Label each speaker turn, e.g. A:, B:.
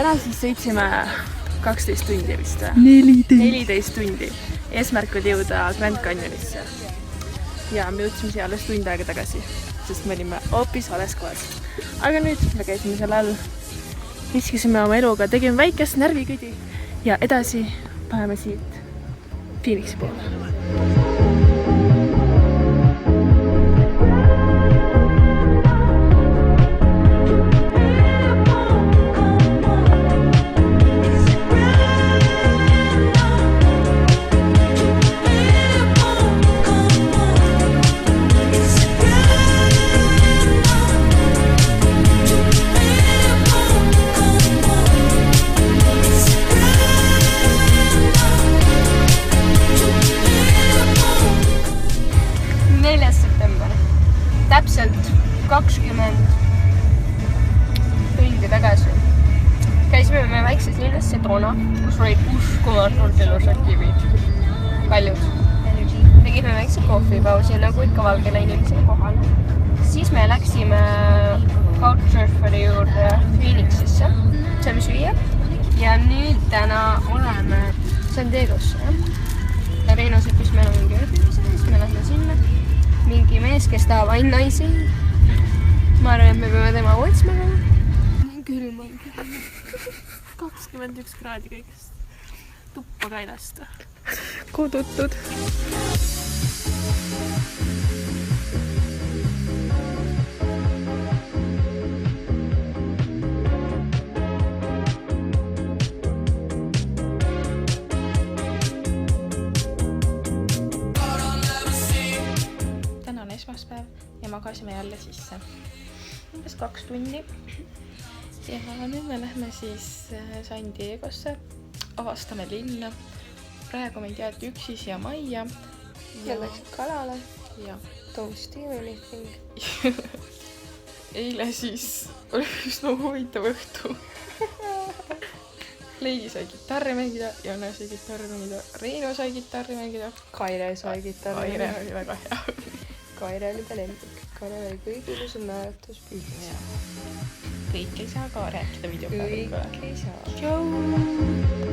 A: täna siis sõitsime 12 tundi vist. 14 tundi. Eesmärk oli jõuda Grand Canyonisse. Ja me jõudsime siia alles tund aega tagasi, sest me olime hoopis vales kohas. Aga nüüd me käisime seal all, viskisime oma eluga, tegime väikest närvikõdi ja edasi paneme siit Phoenixi poole. Täpselt 20 tundi tagasi käisime me väikses linnas Sedona, kus olid uskumatult ilusad kivid. Paljud. Tegime väikse kohvipausi, nagu ikka valgele inimesele kohal. Siis me läksime Couchsurferi juurde Phoenixisse, saime süüa. Ja nüüd täna oleme San Diegosse. Reino sõppis meil mingi ööbimise, siis me lähme sinna. Mingi mees, kes tahab aina naisi. Ma arvan, et me peame tema otsima. Külm on. 21 kraadi kõigest. Tuppa kainast. Kodutud.
B: Esmaspäev ja magasime jälle sisse. Umbes 2 tundi. Ja nüüd me lähme siis San Diegosse, avastame linna. Praegu meid jäeti üksi siia majja.
A: Ja läksid kalale.
B: Ja.
A: Don't steal anything.
B: Eile siis oli üsna huvitav õhtu. Leidi sai gitarri mängida, Janne sai gitarri mängida, Reino sai gitarri mängida.
A: Kaire sai gitarri mängida.
B: Kaire oli väga hea.
A: Kaire oli talentlik. Kaire oli kõigilusem määratus üldse.
B: Kõik ei saa ka rääkida videokaarikule.
A: Kõik ei saa.
B: Tšau!